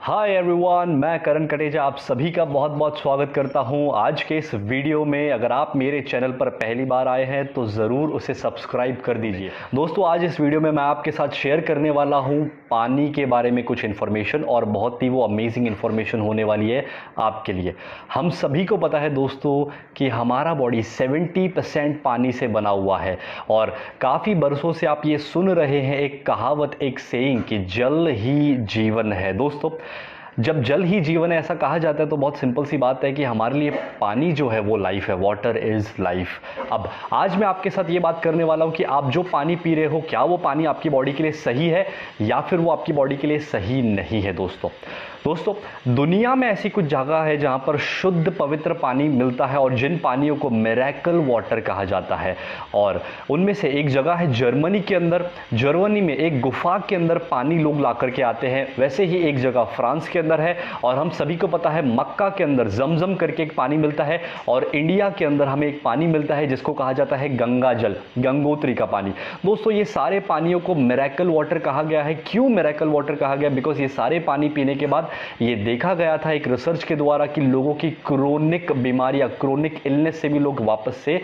Hi everyone, मैं करण कटेजा आप सभी का बहुत बहुत स्वागत करता हूं। आज के इस वीडियो में अगर आप मेरे चैनल पर पहली बार आए हैं तो ज़रूर उसे सब्सक्राइब कर दीजिए। दोस्तों, आज इस वीडियो में मैं आपके साथ शेयर करने वाला हूं पानी के बारे में कुछ इन्फॉर्मेशन, और बहुत ही वो अमेजिंग इन्फॉर्मेशन होने वाली है आपके लिए। हम सभी को पता है दोस्तों कि हमारा बॉडी 70% पानी से बना हुआ है, और काफ़ी बरसों से आप ये सुन रहे हैं एक कहावत, एक सेइंग कि जल ही जीवन है। दोस्तों, जब जल ही जीवन है ऐसा कहा जाता है तो बहुत सिंपल सी बात है कि हमारे लिए पानी जो है वो लाइफ है। Water is life. अब आज मैं आपके साथ ये बात करने वाला हूँ कि आप जो पानी पी रहे हो, क्या वो पानी आपकी बॉडी के लिए सही है या फिर वो आपकी बॉडी के लिए सही नहीं है। दोस्तों, दुनिया में ऐसी कुछ जगह है जहाँ पर शुद्ध पवित्र पानी मिलता है, और जिन पानियों को मिरेकल वाटर कहा जाता है। और उनमें से एक जगह है जर्मनी के अंदर। जर्मनी में एक गुफा के अंदर पानी लोग ला करके आते हैं। वैसे ही एक जगह फ्रांस के अंदर है, और हम सभी को पता है मक्का के अंदर जमजम करके एक पानी मिलता है। और इंडिया के अंदर हमें एक पानी मिलता है जिसको कहा जाता है गंगा जल, गंगोत्री का पानी। दोस्तों, ये सारे पानियों को मिरेकल वाटर कहा गया है। क्यों मिरेकल वाटर कहा गया? बिकॉज ये सारे पानी पीने के बाद ये देखा गया था एक रिसर्च के द्वारा कि लोगों की क्रोनिक बीमारियां, क्रोनिक इलनेस से भी लोग वापस से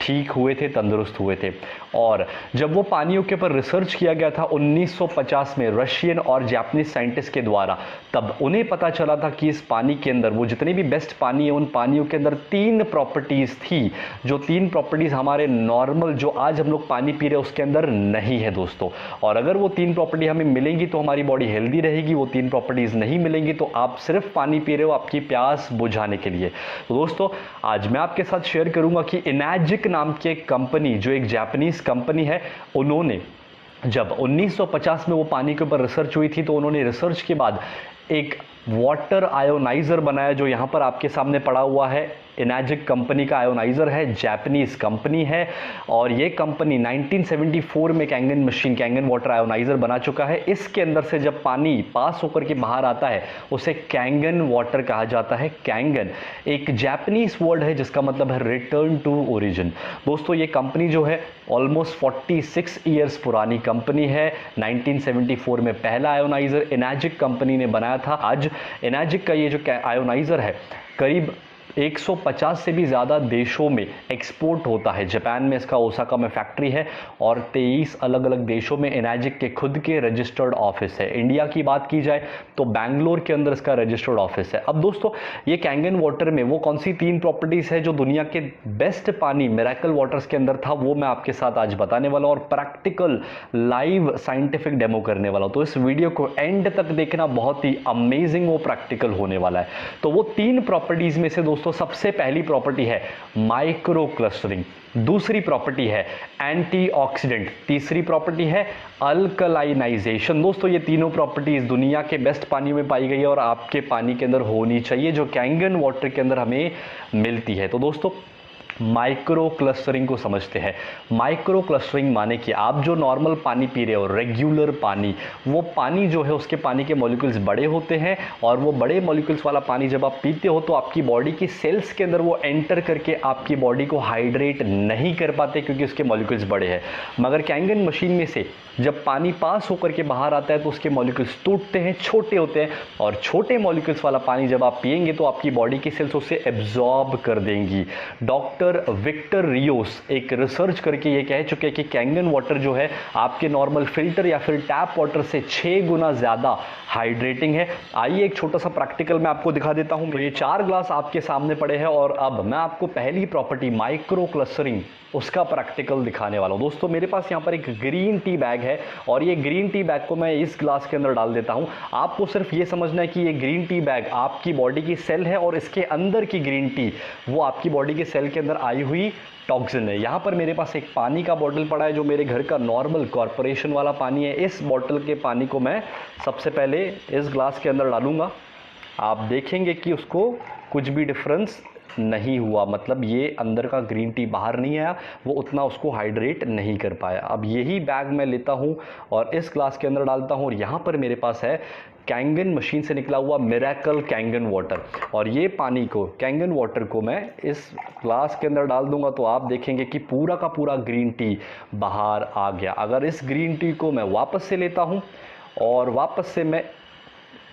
ठीक हुए थे, तंदुरुस्त हुए थे। और जब वो पानियों के ऊपर रिसर्च किया गया था 1950 में रशियन और जापानीज साइंटिस्ट के द्वारा, तब उन्हें पता चला था कि इस पानी के अंदर, वो जितने भी बेस्ट पानी है, उन पानियों के अंदर 3 प्रॉपर्टीज़ थी, जो 3 प्रॉपर्टीज़ हमारे नॉर्मल जो आज हम लोग पानी पी रहे हैं उसके अंदर नहीं है दोस्तों। और अगर वो 3 प्रॉपर्टी हमें मिलेंगी तो हमारी बॉडी हेल्दी रहेगी। वो 3 प्रॉपर्टीज़ नहीं मिलेंगी तो आप सिर्फ पानी पी रहे हो आपकी प्यास बुझाने के लिए। तो दोस्तों, आज मैं आपके साथ शेयर करूंगा कि इनैजिक नाम की एक कंपनी, जो एक जापानीज कंपनी है, उन्होंने जब 1950 में वो पानी के ऊपर रिसर्च हुई थी तो उन्होंने रिसर्च के बाद एक वाटर आयोनाइजर बनाया, जो यहाँ पर आपके सामने पड़ा हुआ है। इनैजिक कंपनी का आयोनाइजर है, जापानीज कंपनी है, और ये कंपनी 1974 में Kangen machine, Kangen water ioniser बना चुका है। इसके अंदर से जब पानी पास होकर के बाहर आता है उसे कैंगन वाटर कहा जाता है। कैंगन एक जापानीज वर्ड है जिसका मतलब है रिटर्न टू ओरिजिन। दोस्तों, ये कंपनी जो है ऑलमोस्ट 46 ईयर्स पुरानी कंपनी है। 1974 में पहला आयोनाइजर इनैजिक कंपनी ने बनाया था। आज इनैजिक का ये जो आयोनाइजर है करीब 150 से भी ज़्यादा देशों में एक्सपोर्ट होता है। जापान में इसका ओसाका में फैक्ट्री है, और 23 अलग अलग देशों में इनैजिक के खुद के रजिस्टर्ड ऑफिस है। इंडिया की बात की जाए तो बैंगलोर के अंदर इसका रजिस्टर्ड ऑफिस है। अब दोस्तों, ये कैंगन वाटर में वो कौन सी 3 प्रॉपर्टीज़ है जो दुनिया के बेस्ट पानी मिरेकल वाटर्स के अंदर था, वो मैं आपके साथ आज बताने वाला हूँ, और प्रैक्टिकल लाइव साइंटिफिक डेमो करने वाला हूँ। तो इस वीडियो को एंड तक देखना, बहुत ही अमेजिंग वो प्रैक्टिकल होने वाला है। तो वो 3 प्रॉपर्टीज़ में से दोस्तों सबसे पहली प्रॉपर्टी है माइक्रो क्लस्टरिंग, दूसरी प्रॉपर्टी है एंटीऑक्सीडेंट, तीसरी प्रॉपर्टी है अल्कलाइनाइजेशन। दोस्तों, ये तीनों प्रॉपर्टीज दुनिया के बेस्ट पानी में पाई गई है और आपके पानी के अंदर होनी चाहिए, जो कैंगन वाटर के अंदर हमें मिलती है। तो दोस्तों, माइक्रो क्लस्टरिंग को समझते हैं। माइक्रो क्लस्टरिंग माने कि आप जो नॉर्मल पानी पी रहे हो, रेगुलर पानी, वो पानी जो है उसके पानी के मॉलिक्यूल्स बड़े होते हैं, और वो बड़े मॉलिक्यूल्स वाला पानी जब आप पीते हो तो आपकी बॉडी की सेल्स के अंदर वो एंटर करके आपकी बॉडी को हाइड्रेट नहीं कर पाते क्योंकि उसके मॉलिक्यूल्स बड़े हैं। मगर कैंगन मशीन में से जब पानी पास होकर के बाहर आता है तो उसके मॉलिक्यूल्स टूटते हैं, छोटे होते हैं, और छोटे मॉलिक्यूल्स वाला पानी जब आप पिएंगे तो आपकी बॉडी की सेल्स उसे एब्जॉर्ब कर देंगी। डॉक्टर विक्टर रियोस एक रिसर्च करके ये कह चुके हैं कि कैंगन वाटर जो है आपके नॉर्मल फिल्टर या फिर टैप वाटर से 6 गुना ज़्यादा हाइड्रेटिंग है। आइए एक छोटा सा प्रैक्टिकल मैं आपको दिखा देता हूं। तो ये 4 ग्लास आपके सामने पड़े हैं, और अब मैं आपको पहली प्रॉपर्टी माइक्रो क्लस्टरिंग उसका प्रैक्टिकल दिखाने वाला हूं। दोस्तों, मेरे पास यहाँ पर एक ग्रीन टी बैग है, और ये ग्रीन टी बैग को मैं इस ग्लास के अंदर डाल देता हूं। आपको सिर्फ ये समझना है कि ये ग्रीन टी बैग आपकी बॉडी की सेल है, और इसके अंदर की ग्रीन टी वो आपकी बॉडी के सेल के अंदर आई हुई टॉक्सिन है। यहाँ पर मेरे पास एक पानी का बॉटल पड़ा है जो मेरे घर का नॉर्मल कॉर्पोरेशन वाला पानी है। इस बॉटल के पानी को मैं सबसे पहले इस ग्लास के अंदर डालूंगा। आप देखेंगे कि उसको कुछ भी डिफरेंस नहीं हुआ, मतलब ये अंदर का ग्रीन टी बाहर नहीं आया, वो उतना उसको हाइड्रेट नहीं कर पाया। अब यही बैग मैं लेता हूँ और इस ग्लास के अंदर डालता हूँ, और यहाँ पर मेरे पास है कैंगन मशीन से निकला हुआ मिरेकल कैंगन वाटर, और ये पानी को, कैंगन वाटर को मैं इस ग्लास के अंदर डाल दूंगा तो आप देखेंगे कि पूरा का पूरा ग्रीन टी बाहर आ गया। अगर इस ग्रीन टी को मैं वापस से लेता हूँ और वापस से मैं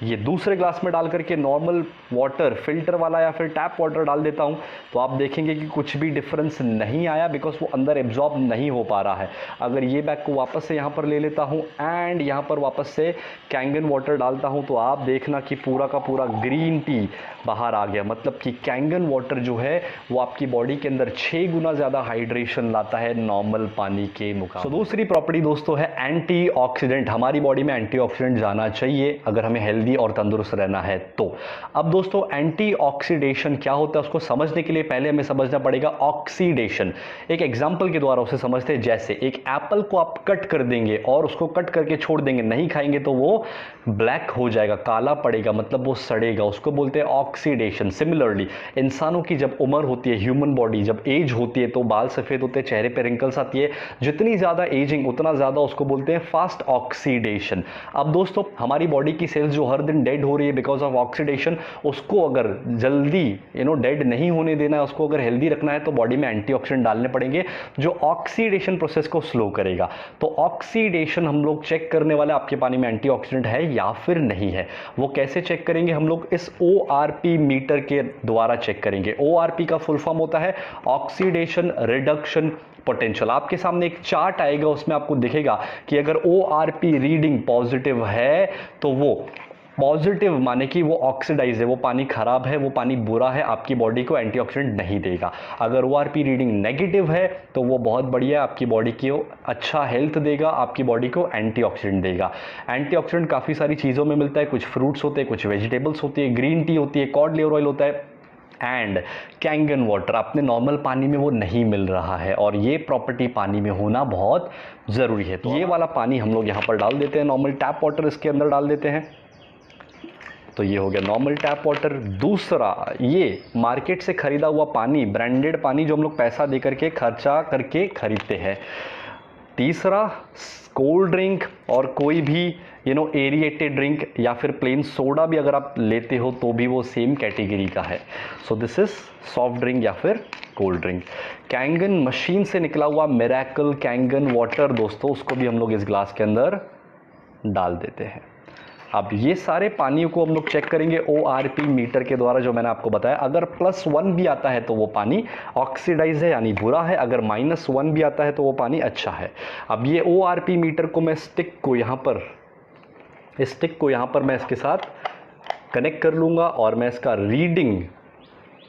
ये दूसरे ग्लास में डाल करके नॉर्मल वाटर, फिल्टर वाला या फिर टैप वाटर डाल देता हूँ, तो आप देखेंगे कि कुछ भी डिफरेंस नहीं आया, बिकॉज वो अंदर एब्जॉर्ब नहीं हो पा रहा है। अगर ये बैग को वापस से यहाँ पर ले लेता हूँ एंड यहाँ पर वापस से कैंगन वाटर डालता हूँ, तो आप देखना कि पूरा का पूरा ग्रीन टी बाहर आ गया। मतलब कि कैंगन वाटर जो है वो आपकी बॉडी के अंदर 6 गुना ज़्यादा हाइड्रेशन लाता है नॉर्मल पानी के मुकाबले। दूसरी प्रॉपर्टी दोस्तों है एंटीऑक्सीडेंट। हमारी बॉडी में एंटीऑक्सीडेंट जाना चाहिए अगर हमें हेल्दी और तंदुरुस्त रहना है तो। अब दोस्तों एंटीऑक्सीडेशन क्या होता है उसको समझने के लिए पहले हमें समझना पड़ेगा ऑक्सीडेशन। एक एग्जांपल के द्वारा उसे समझते हैं। जैसे एक एप्पल को आप कट कर देंगे और उसको कट करके छोड़ देंगे, नहीं खाएंगे, तो वो ब्लैक हो जाएगा, काला पड़ेगा, मतलब वो सड़ेगा, उसको बोलते हैं ऑक्सीडेशन। सिमिलरली इंसानों की जब उम्र होती है, ह्यूमन बॉडी जब एज होती है, तो बाल सफ़ेद होते हैं, चेहरे पे रिंकल्स आती है। जितनी ज़्यादा एजिंग उतना ज़्यादा उसको बोलते हैं फास्ट ऑक्सीडेशन। अब दोस्तों हमारी बॉडी की सेल्स जो हर दिन डेड हो रही है बिकॉज ऑफ ऑक्सीडेशन, उसको अगर जल्दी डेड नहीं होने देना है, उसको अगर हेल्दी रखना है, तो बॉडी में एंटीऑक्सीडेंट डालने पड़ेंगे जो ऑक्सीडेशन प्रोसेस को स्लो करेगा। तो ऑक्सीडेशन हम लोग चेक करने वाले आपके पानी में एंटीऑक्सीडेंट है या फिर नहीं है। वो कैसे चेक करेंगे? हम लोग इस ORP मीटर के द्वारा चेक करेंगे। ORP का फुल फॉर्म होता है ऑक्सीडेशन रिडक्शन पोटेंशियल। आपके सामने एक चार्ट आएगा, उसमें आपको दिखेगा कि अगर ORP रीडिंग पॉजिटिव है तो वो पॉजिटिव माने कि वो ऑक्सीडाइज है, वो पानी खराब है, वो पानी बुरा है, आपकी बॉडी को एंटीऑक्सीडेंट नहीं देगा। अगर ORP रीडिंग नेगेटिव है तो वो बहुत बढ़िया, आपकी बॉडी को अच्छा हेल्थ देगा, आपकी बॉडी को एंटीऑक्सीडेंट देगा। एंटीऑक्सीडेंट काफ़ी सारी चीज़ों में मिलता है, कुछ फ्रूट्स होते हैं, कुछ वेजिटेबल्स होती है, ग्रीन टी होती है, कॉड लिवर ऑयल होता है एंड कैंगन वाटर। अपने नॉर्मल पानी में वो नहीं मिल रहा है और ये प्रॉपर्टी पानी में होना बहुत ज़रूरी है। तो ये वाला पानी हम लोग यहाँ पर डाल देते हैं, नॉर्मल टैप वाटर इसके अंदर डाल देते हैं। तो ये हो गया नॉर्मल टैप वाटर। दूसरा, ये मार्केट से ख़रीदा हुआ पानी, ब्रांडेड पानी जो हम लोग पैसा दे करके खर्चा करके खरीदते हैं। तीसरा, कोल्ड ड्रिंक और कोई भी एरिएटेड ड्रिंक या फिर प्लेन सोडा भी अगर आप लेते हो तो भी वो सेम कैटेगरी का है। So this is soft drink या फिर कोल्ड ड्रिंक। कैंगन मशीन से निकला हुआ मिरेकल कैंगन वाटर दोस्तों, उसको भी हम लोग इस ग्लास के अंदर डाल देते हैं। अब ये सारे पानियों को हम लोग चेक करेंगे ORP मीटर के द्वारा, जो मैंने आपको बताया। अगर +1 भी आता है तो वो पानी ऑक्सीडाइज है यानी बुरा है, अगर -1 भी आता है तो वो पानी अच्छा है। अब ये ORP मीटर को मैं स्टिक को यहाँ पर मैं इसके साथ कनेक्ट कर लूँगा और मैं इसका रीडिंग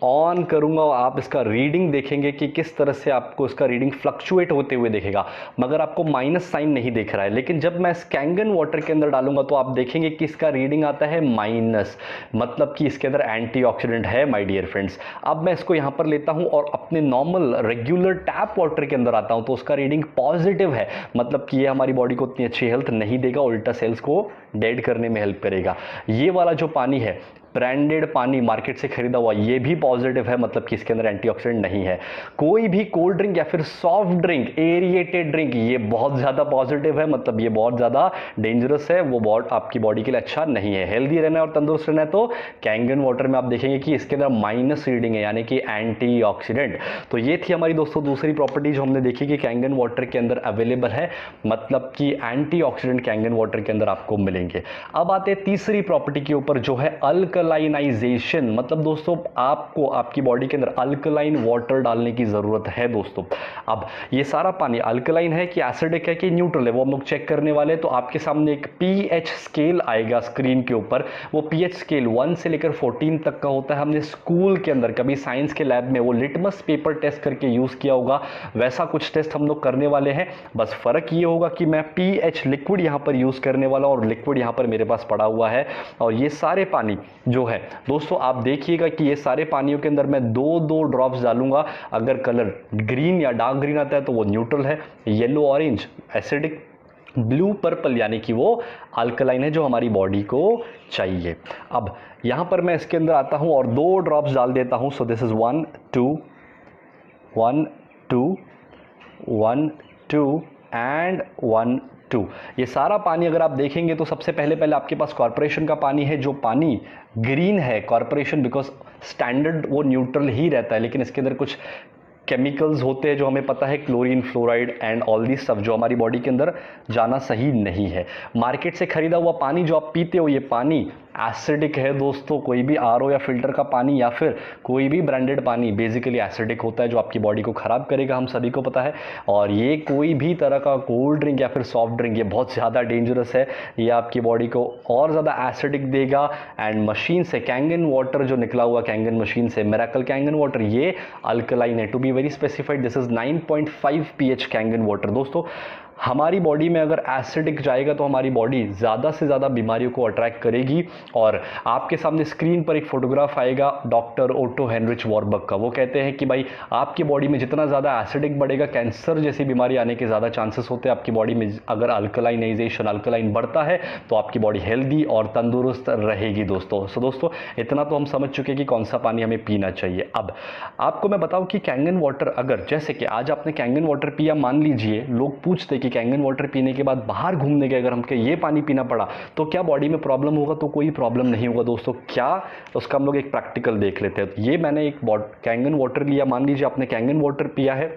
ऑन करूंगा और आप इसका रीडिंग देखेंगे कि किस तरह से आपको इसका रीडिंग फ्लक्चुएट होते हुए दिखेगा, मगर आपको माइनस साइन नहीं दिख रहा है। लेकिन जब मैं इस कैंगन वाटर के अंदर डालूंगा तो आप देखेंगे कि इसका रीडिंग आता है माइनस, मतलब कि इसके अंदर एंटीऑक्सीडेंट है माय डियर फ्रेंड्स। अब मैं इसको यहाँ पर लेता हूँ और अपने नॉर्मल रेगुलर टैप वाटर के अंदर आता हूँ तो उसका रीडिंग पॉजिटिव है, मतलब कि ये हमारी बॉडी को उतनी अच्छी हेल्थ नहीं देगा, उल्टा सेल्स को डेड करने में हेल्प करेगा। ये वाला जो पानी है, ब्रांडेड पानी मार्केट से खरीदा हुआ, ये भी पॉजिटिव है, मतलब कि इसके अंदर एंटीऑक्सीडेंट नहीं है। कोई भी कोल्ड ड्रिंक या फिर सॉफ्ट ड्रिंक, एरिएटेड ड्रिंक, ये बहुत ज़्यादा पॉजिटिव है, मतलब ये बहुत ज़्यादा डेंजरस है, वो बहुत आपकी बॉडी के लिए अच्छा नहीं है। हेल्दी रहना है और तंदुरुस्त रहना है तो कैंगन वाटर में आप देखेंगे कि इसके अंदर माइनस रीडिंग है, यानी कि एंटीऑक्सीडेंट। तो ये थी हमारी दोस्तों दूसरी प्रॉपर्टी जो हमने देखी कि कैंगन वाटर के अंदर अवेलेबल है, मतलब कि एंटीऑक्सीडेंट कैंगन वाटर के अंदर आपको मिलेंगे। अब आते हैं तीसरी प्रॉपर्टी के ऊपर जो है अल्कलाइनाइजेशन। मतलब दोस्तों आपको आपकी बॉडी के अंदर अल्कलाइन वाटर डालने की जरूरत है दोस्तों। अब ये सारा पानी अल्कलाइन है कि एसिडिक है कि न्यूट्रल है, वो हम लोग चेक करने वाले हैं। तो आपके सामने एक pH स्केल आएगा स्क्रीन के ऊपर। वो pH स्केल 1 से लेकर 14 तक का होता है। हमने स्कूल के अंदर कभी साइंस के लैब में वो लिटमस पेपर टेस्ट करके यूज किया होगा, वैसा कुछ टेस्ट हम लोग करने वाले हैं। बस फर्क ये होगा कि मैं pH लिक्विड यहाँ पर यूज करने वाला और लिक्विड यहाँ पर मेरे पास पड़ा हुआ है। और ये सारे पानी जो है दोस्तों आप देखिएगा कि ये सारे पानियों के अंदर मैं 2-2 ड्रॉप्स डालूंगा। अगर कलर ग्रीन या डार्क ग्रीन आता है तो वो न्यूट्रल है, yellow orange acidic, blue purple यानी कि वो अल्कलाइन है जो हमारी बॉडी को चाहिए। अब यहाँ पर मैं इसके अंदर आता हूँ और 2 ड्रॉप्स डाल देता हूँ। So this is 1 2 1 2 1 2 and 1 2। ये सारा पानी अगर आप देखेंगे तो सबसे पहले आपके पास कॉर्पोरेशन का पानी है, जो पानी ग्रीन है। कॉर्पोरेशन बिकॉज स्टैंडर्ड वो न्यूट्रल ही रहता है, लेकिन इसके अंदर कुछ केमिकल्स होते हैं जो हमें पता है, chlorine, fluoride and all this सब, जो हमारी बॉडी के अंदर जाना सही नहीं है। मार्केट से खरीदा हुआ पानी जो आप पीते हो, ये पानी एसिडिक है दोस्तों। कोई भी आरओ या फिल्टर का पानी या फिर कोई भी ब्रांडेड पानी बेसिकली एसिडिक होता है, जो आपकी बॉडी को ख़राब करेगा, हम सभी को पता है। और ये कोई भी तरह का कोल्ड ड्रिंक या फिर सॉफ्ट ड्रिंक ये बहुत ज़्यादा डेंजरस है, ये आपकी बॉडी को और ज़्यादा एसिडिक देगा। एंड मशीन से कैंगन वाटर जो निकला हुआ कैंगन मशीन से, मिरेकल कैंगन वाटर, ये अल्कलाइन है। To be very specified this is 9.5 pH Kangen water. दोस्तों हमारी बॉडी में अगर एसिडिक जाएगा तो हमारी बॉडी ज़्यादा से ज़्यादा बीमारियों को अट्रैक्ट करेगी। और आपके सामने स्क्रीन पर एक फोटोग्राफ आएगा डॉक्टर ओटो हेनरिच वॉरबर्ग का। वो कहते हैं कि भाई आपकी बॉडी में जितना ज़्यादा एसिडिक बढ़ेगा, कैंसर जैसी बीमारी आने के ज़्यादा चांसेस होते हैं। आपकी बॉडी में अगर अल्कलाइनाइजेशन, अल्कलाइन बढ़ता है तो आपकी बॉडी हेल्दी और तंदुरुस्त रहेगी दोस्तों। सो दोस्तों इतना तो हम समझ चुके कि कौन सा पानी हमें पीना चाहिए। अब आपको मैं बताऊं कि कैंगन वाटर, अगर जैसे कि आज आपने कैंगन वाटर पिया, मान लीजिए लोग पूछते कि कैंगन वाटर पीने के बाद बाहर घूमने गए अगर हमको ये पानी पीना पड़ा तो क्या बॉडी में प्रॉब्लम होगा? तो कोई प्रॉब्लम नहीं होगा दोस्तों। क्या, उसका हम लोग एक प्रैक्टिकल देख लेते हैं। ये मैंने एक कैंगन वाटर लिया, मान लीजिए आपने कैंगन वाटर पिया है,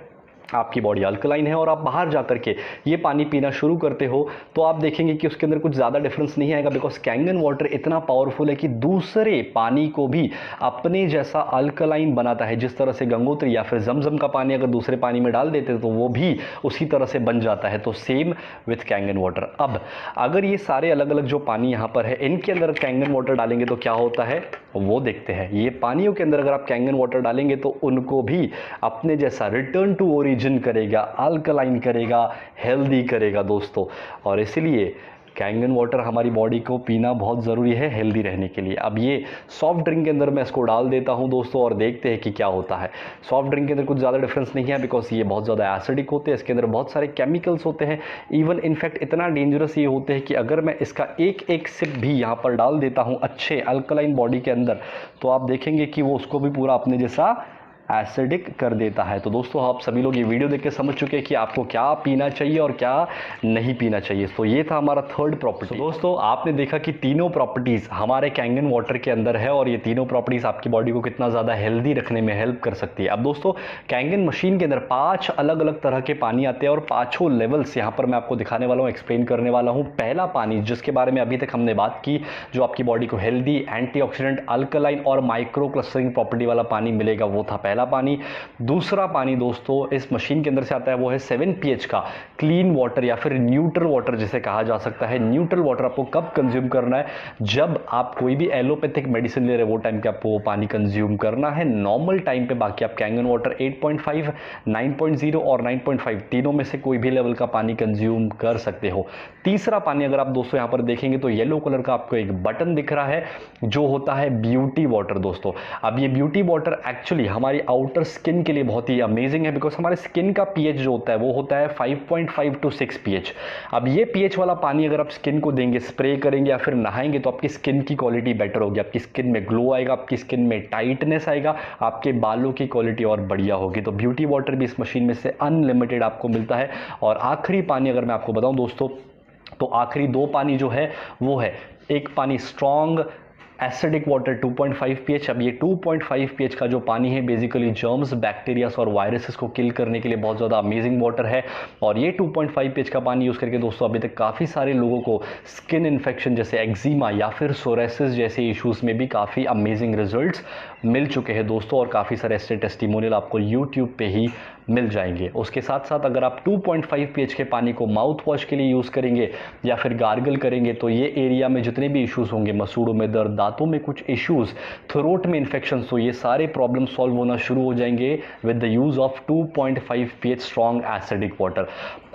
आपकी बॉडी अल्कलाइन है और आप बाहर जाकर के ये पानी पीना शुरू करते हो तो आप देखेंगे कि उसके अंदर कुछ ज़्यादा डिफरेंस नहीं आएगा, बिकॉज कैंगन वाटर इतना पावरफुल है कि दूसरे पानी को भी अपने जैसा अल्कलाइन बनाता है। जिस तरह से गंगोत्री या फिर जमजम का पानी अगर दूसरे पानी में डाल देते तो वो भी उसी तरह से बन जाता है। तो सेम विथ कैंगन वाटर। अब अगर ये सारे अलग अलग जो पानी यहाँ पर है इनके अंदर कैंगन वाटर डालेंगे तो क्या होता है वो देखते हैं। ये पानियों के अंदर अगर आप कैंगन वाटर डालेंगे तो उनको भी अपने जैसा रिटर्न टू ओरिजिन करेगा, अल्कलाइन करेगा, हेल्दी करेगा दोस्तों। और इसलिए कैंगन वाटर हमारी बॉडी को पीना बहुत ज़रूरी है हेल्दी रहने के लिए। अब ये सॉफ्ट ड्रिंक के अंदर मैं इसको डाल देता हूं दोस्तों और देखते हैं कि क्या होता है। सॉफ्ट ड्रिंक के अंदर कुछ ज़्यादा डिफरेंस नहीं है, बिकॉज ये बहुत ज़्यादा एसिडिक होते हैं, इसके अंदर बहुत सारे केमिकल्स होते हैं। इवन इनफैक्ट इतना डेंजरस ये होते हैं कि अगर मैं इसका एक एक सिप भी यहाँ पर डाल देता हूँ अच्छे अल्कलाइन बॉडी के अंदर तो आप देखेंगे कि वो उसको भी पूरा अपने जैसा एसिडिक कर देता है। तो दोस्तों आप सभी लोग ये वीडियो देख के समझ चुके हैं कि आपको क्या पीना चाहिए और क्या नहीं पीना चाहिए। तो ये था हमारा थर्ड प्रॉपर्टी। दोस्तों आपने देखा कि तीनों प्रॉपर्टीज़ हमारे कैंगन वाटर के अंदर है और ये तीनों प्रॉपर्टीज़ आपकी बॉडी को कितना ज़्यादा हेल्दी रखने में हेल्प कर सकती है। अब दोस्तों कैंगन मशीन के अंदर 5 अलग अलग तरह के पानी आते हैं और 5 लेवल्स यहाँ पर मैं आपको दिखाने वाला हूँ, एक्सप्लेन करने वाला हूँ। पहला पानी जिसके बारे में अभी तक हमने बात की, जो आपकी बॉडी को हेल्दी, एंटीऑक्सीडेंट, अल्कलाइन और माइक्रो क्लस्टरिंग प्रॉपर्टी वाला पानी मिलेगा, वो था पहला पानी। दूसरा पानी दोस्तों इस मशीन के अंदर से आता है, वो है 7 pH का क्लीन वाटर या फिर न्यूट्रल वाटर जिसे कहा जा सकता है। न्यूट्रल वाटर आपको कब कंज्यूम करना है? जब आप कोई भी एलोपैथिक मेडिसिन ले रहे हो वो टाइम पे आपको वो पानी कंज्यूम करना है। नॉर्मल टाइम पे बाकी आप कैंगन वाटर 8.5, 9.0 और 9.5 तीनों में से कोई भी लेवल का पानी कंज्यूम कर सकते हो। तीसरा पानी अगर आप दोस्तों यहां पर देखेंगे तो येलो कलर का आपको एक बटन दिख रहा है जो होता है ब्यूटी वाटर दोस्तों। अब ये ब्यूटी वाटर एक्चुअली हमारी आउटर स्किन के लिए बहुत ही अमेजिंग है, बिकॉज हमारे स्किन का पीएच जो होता है वो होता है 5.5 to 6 pH। अब ये पीएच वाला पानी अगर आप स्किन को देंगे, स्प्रे करेंगे या फिर नहाएंगे तो आपकी स्किन की क्वालिटी बेटर होगी, आपकी स्किन में ग्लो आएगा, आपकी स्किन में टाइटनेस आएगा, आपके बालों की क्वालिटी और बढ़िया होगी। तो ब्यूटी वाटर भी इस मशीन में से अनलिमिटेड आपको मिलता है। और आखिरी पानी अगर मैं आपको बताऊं दोस्तों तो आखिरी 2 पानी जो है वो है, एक पानी स्ट्रॉन्ग एसिडिक वाटर 2.5 pH। अब ये 2.5 pH का जो पानी है बेसिकली जर्म्स, बैक्टीरियास और वायरसेस को किल करने के लिए बहुत ज़्यादा अमेजिंग वाटर है। और ये 2.5 pH का पानी यूज़ करके दोस्तों अभी तक काफ़ी सारे लोगों को स्किन इन्फेक्शन जैसे एक्जिमा या फिर सोरेसिस जैसे इश्यूज़ में भी काफ़ी अमेजिंग रिजल्ट्स मिल चुके हैं दोस्तों। और काफ़ी सारे ऐसे टेस्टिमोनियल आपको यूट्यूब पे ही मिल जाएंगे। उसके साथ साथ अगर आप 2.5 pH के पानी को माउथ वॉश के लिए यूज़ करेंगे या फिर गार्गल करेंगे तो ये एरिया में जितने भी इश्यूज़ होंगे, मसूड़ों में दर्द, दांतों में कुछ इश्यूज़, थ्रोट में इन्फेक्शन, तो ये सारे प्रॉब्लम सॉल्व होना शुरू हो जाएंगे with the use of 2.5 pH strong acidic water.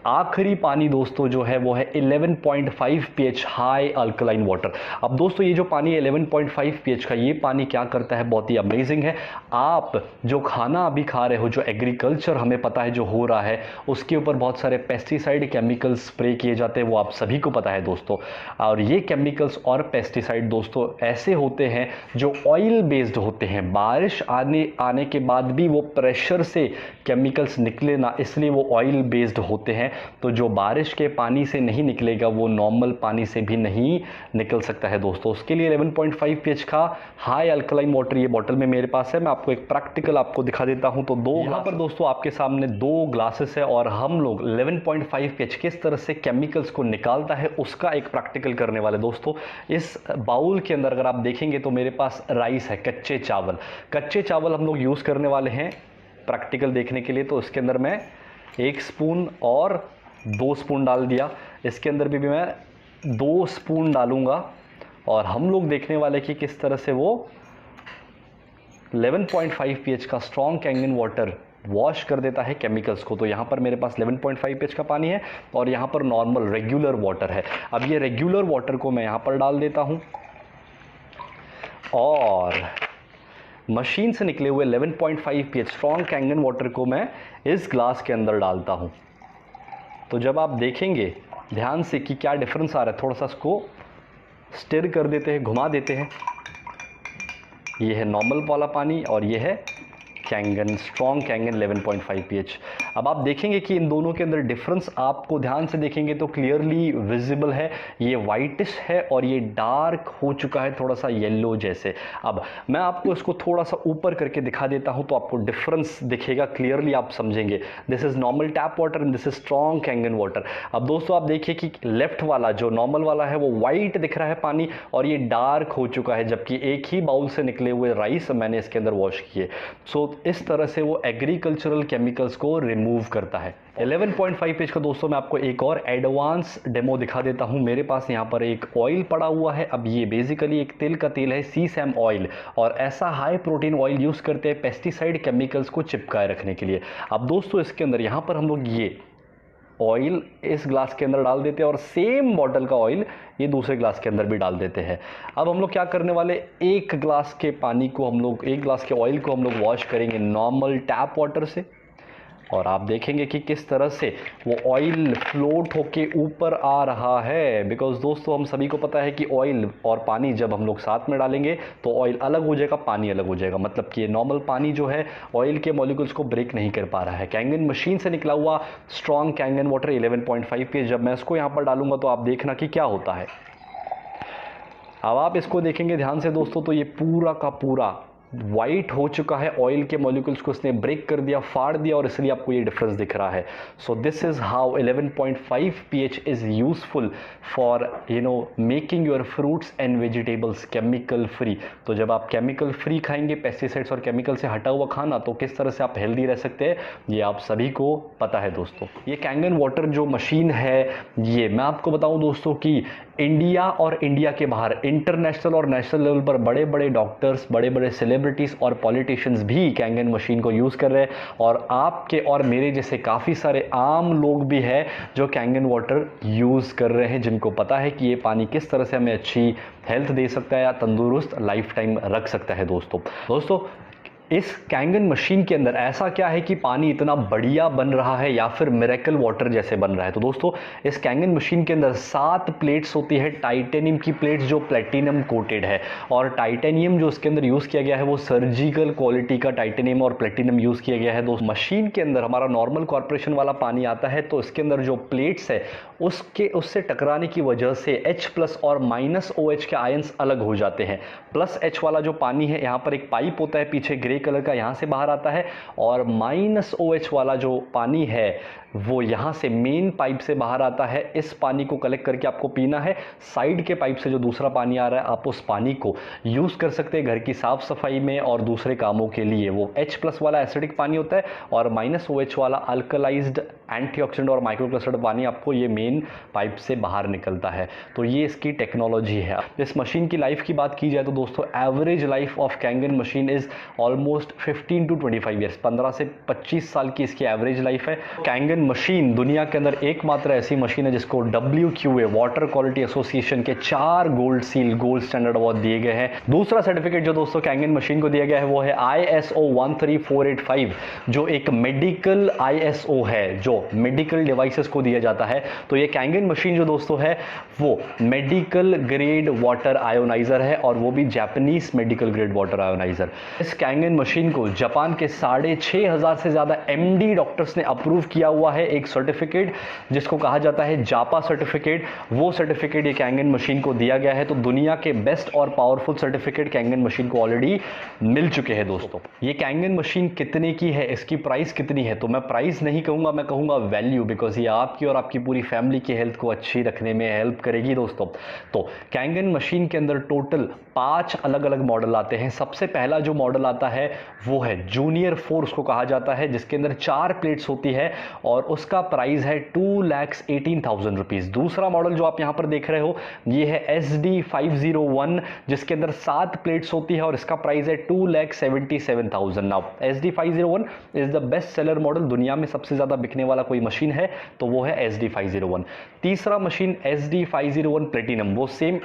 आखिरी पानी दोस्तों जो है वो है 11.5 pH हाई अल्कलाइन वाटर। अब दोस्तों ये जो पानी 11.5 pH का ये पानी क्या करता है, बहुत ही अमेजिंग है। आप जो खाना अभी खा रहे हो, जो एग्रीकल्चर हमें पता है जो हो रहा है, उसके ऊपर बहुत सारे पेस्टिसाइड केमिकल्स स्प्रे किए जाते हैं, वो आप सभी को पता है दोस्तों। और ये केमिकल्स और पेस्टिसाइड दोस्तों ऐसे होते हैं जो ऑयल बेस्ड होते हैं। बारिश आने के बाद भी वो प्रेशर से केमिकल्स निकले ना, इसलिए वो ऑयल बेस्ड होते हैं। तो जो बारिश के पानी से नहीं निकलेगा वो नॉर्मल पानी से भी नहीं निकल सकता है दोस्तों। उसके लिए 11.5 pH का हाई अल्कलाइन वाटर ये बॉटल में मेरे पास है। मैं आपको एक प्रैक्टिकल आपको दिखा देता हूं। तो यहाँ पर दोस्तों आपके सामने 2 ग्लासेस है और हम लोग 11.5 pH किस तरह से केमिकल्स को निकालता है उसका एक प्रैक्टिकल करने वाले दोस्तों। इस बाउल के अंदर अगर आप देखेंगे तो मेरे पास राइस है, कच्चे चावल हम लोग यूज़ करने वाले हैं प्रैक्टिकल देखने के लिए। तो इसके अंदर मैं 1 स्पून और 2 स्पून डाल दिया। इसके अंदर भी मैं 2 स्पून डालूंगा और हम लोग देखने वाले कि किस तरह से वो 11.5 pH का स्ट्रॉन्ग कैंगन वाटर वॉश कर देता है केमिकल्स को। तो यहाँ पर मेरे पास 11.5 pH का पानी है और यहाँ पर नॉर्मल रेगुलर वाटर है। अब ये रेगुलर वाटर को मैं यहाँ पर डाल देता हूँ और मशीन से निकले हुए 11.5 pH स्ट्रॉन्ग कैंगन वाटर को मैं इस ग्लास के अंदर डालता हूँ। तो जब आप देखेंगे ध्यान से कि क्या डिफरेंस आ रहा है, थोड़ा सा इसको स्टिर कर देते हैं, घुमा देते हैं। ये है नॉर्मल वाला पानी और ये है कैंगन, स्ट्रॉन्ग कैंगन 11.5 pH। अब आप देखेंगे कि इन दोनों के अंदर डिफरेंस आपको ध्यान से देखेंगे तो क्लियरली विजिबल है। ये वाइटिश है और ये डार्क हो चुका है, थोड़ा सा येलो जैसे। अब मैं आपको इसको थोड़ा सा ऊपर करके दिखा देता हूं तो आपको डिफरेंस दिखेगा, क्लियरली आप समझेंगे। This is normal tap water and this is strong Kangen water. अब दोस्तों आप देखिए कि लेफ्ट वाला जो नॉर्मल वाला है वो वाइट दिख रहा है पानी और ये डार्क हो चुका है, जबकि एक ही बाउल से निकले हुए राइस मैंने इसके अंदर वॉश किए। सो इस तरह से वो एग्रीकल्चरल केमिकल्स को रिमूव करता है। 11.5 pH का दोस्तों मैं आपको एक और एडवांस डेमो दिखा देता हूं। मेरे पास यहाँ पर एक ऑयल पड़ा हुआ है। अब ये बेसिकली एक तिल का तेल है, सीसैम ऑयल, और ऐसा हाई प्रोटीन ऑयल यूज़ करते हैं पेस्टिसाइड केमिकल्स को चिपकाए रखने के लिए। अब दोस्तों इसके अंदर यहाँ पर हम लोग ये ऑयल इस ग्लास के अंदर डाल देते हैं और सेम बॉटल का ऑयल ये दूसरे ग्लास के अंदर भी डाल देते हैं। अब हम लोग क्या करने वाले, एक ग्लास के पानी को हम लोग, एक ग्लास के ऑयल को हम लोग वॉश करेंगे नॉर्मल टैप वाटर से और आप देखेंगे कि किस तरह से वो ऑयल फ्लोट होके ऊपर आ रहा है। बिकॉज दोस्तों हम सभी को पता है कि ऑयल और पानी जब हम लोग साथ में डालेंगे तो ऑयल अलग हो जाएगा, पानी अलग हो जाएगा। मतलब कि ये नॉर्मल पानी जो है ऑयल के मॉलिक्यूल्स को ब्रेक नहीं कर पा रहा है। कैंगन मशीन से निकला हुआ स्ट्रॉन्ग कैंगन वाटर 11.5 pH, जब मैं इसको यहाँ पर डालूंगा तो आप देखना कि क्या होता है। अब आप इसको देखेंगे ध्यान से दोस्तों तो ये पूरा का पूरा वाइट हो चुका है, ऑयल के मॉलिक्यूल्स को इसने ब्रेक कर दिया, फाड़ दिया, और इसलिए आपको ये डिफरेंस दिख रहा है। So this is how 11.5 pH is useful for making your fruits and vegetables chemical free. तो जब आप केमिकल फ्री खाएंगे, पेस्टिसाइड्स और केमिकल से हटा हुआ खाना, तो किस तरह से आप हेल्दी रह सकते हैं ये आप सभी को पता है दोस्तों। ये कैंगन वाटर जो मशीन है, ये मैं आपको बताऊं दोस्तों कि इंडिया और इंडिया के बाहर इंटरनेशनल और नेशनल लेवल पर बड़े बड़े डॉक्टर्स, बड़े बड़े सेलिब्रिटीज़ और पॉलिटिशियंस भी कैंगन मशीन को यूज़ कर रहे हैं। और आपके और मेरे जैसे काफ़ी सारे आम लोग भी हैं जो कैंगन वाटर यूज़ कर रहे हैं, जिनको पता है कि ये पानी किस तरह से हमें अच्छी हेल्थ दे सकता है या तंदुरुस्त लाइफ टाइम रख सकता है दोस्तों। इस कैंगन मशीन के अंदर ऐसा क्या है कि पानी इतना बढ़िया बन रहा है या फिर मिरेकल वाटर जैसे बन रहा है? तो दोस्तों इस कैंगन मशीन के अंदर 7 प्लेट्स होती है, टाइटेनियम की प्लेट्स जो प्लेटिनम कोटेड है। और टाइटेनियम जो इसके अंदर यूज़ किया गया है वो सर्जिकल क्वालिटी का टाइटेनियम और प्लेटिनम यूज़ किया गया है। दोस्तों मशीन के अंदर हमारा नॉर्मल कॉर्पोरेशन वाला पानी आता है, तो इसके अंदर जो प्लेट्स है उससे टकराने की वजह से H+ और -OH के आयंस अलग हो जाते हैं। +H वाला जो पानी है, यहाँ पर एक पाइप होता है पीछे ग्रे कलर का, यहां से बाहर आता है, और -OH वाला जो पानी है वो यहां से मेन पाइप से बाहर आता है। इस पानी को कलेक्ट करके आपको पीना है। साइड के पाइप से जो दूसरा पानी आ रहा है, आप उस पानी को यूज कर सकते हैं घर की साफ सफाई में और दूसरे कामों के लिए। वो H+ वाला एसिडिक पानी होता है और -OH वाला अल्कलाइज्ड एंटीऑक्सीडेंट और माइक्रोक्लस्टर्ड पानी आपको ये मेन पाइप से बाहर निकलता है। तो ये इसकी टेक्नोलॉजी है। इस मशीन की लाइफ की बात की जाए तो दोस्तों average life of Kangen machine is almost 15 to 25 years, 15 से 25 साल की इसकी एवरेज लाइफ है। कैंगन मशीन दुनिया के अंदर एकमात्र ऐसी मशीन है जिसको WQA वाटर क्वालिटी एसोसिएशन के 4 गोल्ड स्टैंडर्ड अवार्ड दिए गए हैं। दूसरा सर्टिफिकेट जो दोस्तों कैंगन मशीन को दिया गया है वो है ISO 13485, जो एक मेडिकल ISO है जो मेडिकल डिवाइसेस को दिया जाता है। तो ये कैंगन मशीन जो दोस्तों है वो मेडिकल ग्रेड वाटर आयोनाइजर है, और वो भी Japanese medical grade water ioniser. इस कैंगन मशीन को जापान के 6,500 से ज़्यादा MD डॉक्टर्स ने अप्रूव किया हुआ है, एक सर्टिफिकेट जिसको कहा जाता है जापा सर्टिफिकेट। वो सर्टिफिकेट ये कैंगन मशीन को दिया गया है। तो दुनिया के बेस्ट और पावरफुल सर्टिफिकेट कैंगन मशीन को ऑलरेडी मिल चुके हैं दोस्तों। ये कैंगन मशीन कितने की है, इसकी प्राइस कितनी है, तो मैं प्राइस नहीं कहूँगा, मैं कहूँगा वैल्यू, बिकॉज ये आपकी और आपकी पूरी फैमिली की हेल्थ को अच्छी रखने में हेल्प करेगी दोस्तों। तो कैंगन मशीन के अंदर टोटल 5 अलग अलग मॉडल आते हैं। सबसे पहला जो मॉडल आता है वो है जूनियर 4 उसको कहा जाता है, जिसके अंदर 4 प्लेट्स होती है और उसका प्राइस है 2,18,000 रुपीज़। दूसरा मॉडल जो आप यहाँ पर देख रहे हो ये है SD501, जिसके अंदर 7 प्लेट्स होती है और इसका प्राइस है 2,77,000। Now SD501 is the best seller model, दुनिया में सबसे ज़्यादा बिकने वाला कोई मशीन है तो वो है SD501। तीसरा मशीन SD501 प्लेटिनम, वो सेम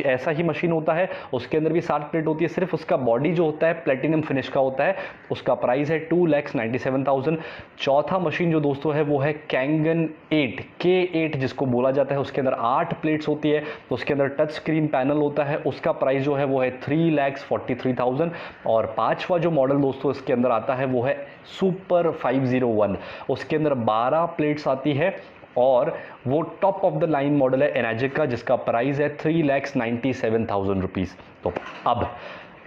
ऐसा ही मशीन होता है, उसके अंदर भी 7 प्लेट होती है, सिर्फ उसका बॉडी जो होता है प्लेटिनम फिनिश का होता है, उसका प्राइस है 2,97,000। चौथा मशीन जो दोस्तों है वो है कैंगन 8 K8 जिसको बोला जाता है, उसके अंदर 8 प्लेट्स होती है, तो उसके अंदर टच स्क्रीन पैनल होता है, उसका प्राइस जो है वो है 3,43,000। और पांचवा जो मॉडल दोस्तों इसके अंदर आता है वो है सुपर 501, उसके अंदर 12 प्लेट्स आती है और वो top of the line model है एनाजिक का, जिसका प्राइस है 3,97,000 रुपीज़। तो अब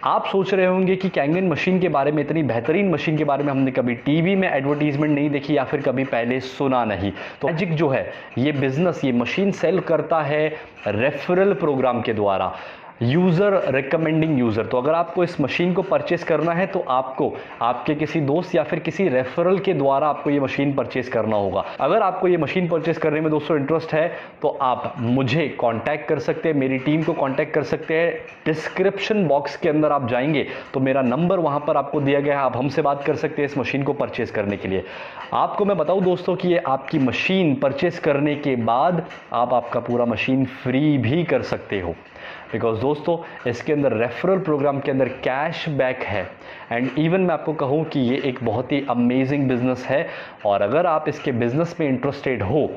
आप सोच रहे होंगे कि कैंगन मशीन के बारे में, इतनी बेहतरीन मशीन के बारे में हमने कभी टीवी में एडवर्टीजमेंट नहीं देखी या फिर कभी पहले सुना नहीं। तो एनाजिक जो है ये बिजनेस, ये मशीन सेल करता है रेफरल प्रोग्राम के द्वारा, यूज़र रिकमेंडिंग यूज़र। तो अगर आपको इस मशीन को परचेस करना है तो आपको आपके किसी दोस्त या फिर किसी रेफरल के द्वारा आपको ये मशीन परचेस करना होगा। अगर आपको ये मशीन परचेस करने में दोस्तों इंटरेस्ट है तो आप मुझे कांटेक्ट कर सकते हैं, मेरी टीम को कांटेक्ट कर सकते हैं। डिस्क्रिप्शन बॉक्स के अंदर आप जाएंगे तो मेरा नंबर वहाँ पर आपको दिया गया है, आप हमसे बात कर सकते हैं इस मशीन को परचेस करने के लिए। आपको मैं बताऊँ दोस्तों कि ये आपकी मशीन परचेस करने के बाद आप आपका पूरा मशीन फ्री भी कर सकते हो, बिकॉज दोस्तों इसके अंदर रेफरल प्रोग्राम के अंदर कैश बैक है। एंड इवन मैं आपको कहूँ कि ये एक बहुत ही अमेजिंग बिजनेस है, और अगर आप इसके बिजनेस में इंटरेस्टेड हो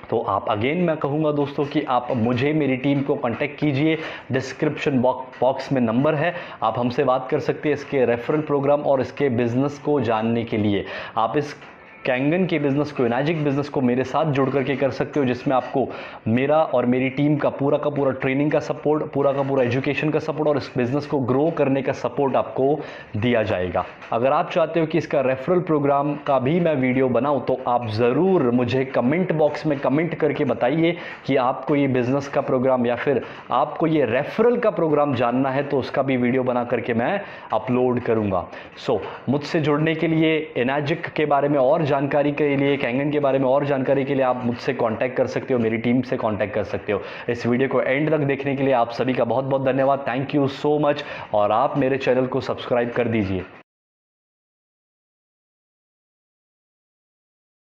तो आप अगेन मैं कहूँगा दोस्तों कि आप मुझे, मेरी टीम को कांटेक्ट कीजिए। डिस्क्रिप्शन बॉक्स में नंबर है, आप हमसे बात कर सकते हैं इसके रेफरल प्रोग्राम और इसके बिजनेस को जानने के लिए। आप इस कैंगन के बिज़नेस को, एनाजिक बिज़नेस को मेरे साथ जुड़ करके कर सकते हो, जिसमें आपको मेरा और मेरी टीम का पूरा ट्रेनिंग का सपोर्ट, पूरा एजुकेशन का सपोर्ट और इस बिज़नेस को ग्रो करने का सपोर्ट आपको दिया जाएगा। अगर आप चाहते हो कि इसका रेफरल प्रोग्राम का भी मैं वीडियो बनाऊं तो आप ज़रूर मुझे कमेंट बॉक्स में कमेंट करके बताइए कि आपको ये बिज़नेस का प्रोग्राम या फिर आपको ये रेफरल का प्रोग्राम जानना है, तो उसका भी वीडियो बना करके मैं अपलोड करूँगा। सो मुझसे जुड़ने के लिए, एनाजिक के बारे में और जानकारी के लिए, कैंगन के बारे में और जानकारी के लिए आप मुझसे कांटेक्ट कर सकते हो, मेरी टीम से कांटेक्ट कर सकते हो। इस वीडियो को एंड तक देखने के लिए आप सभी का बहुत बहुत धन्यवाद। थैंक यू सो मच, और आप मेरे चैनल को सब्सक्राइब कर दीजिए।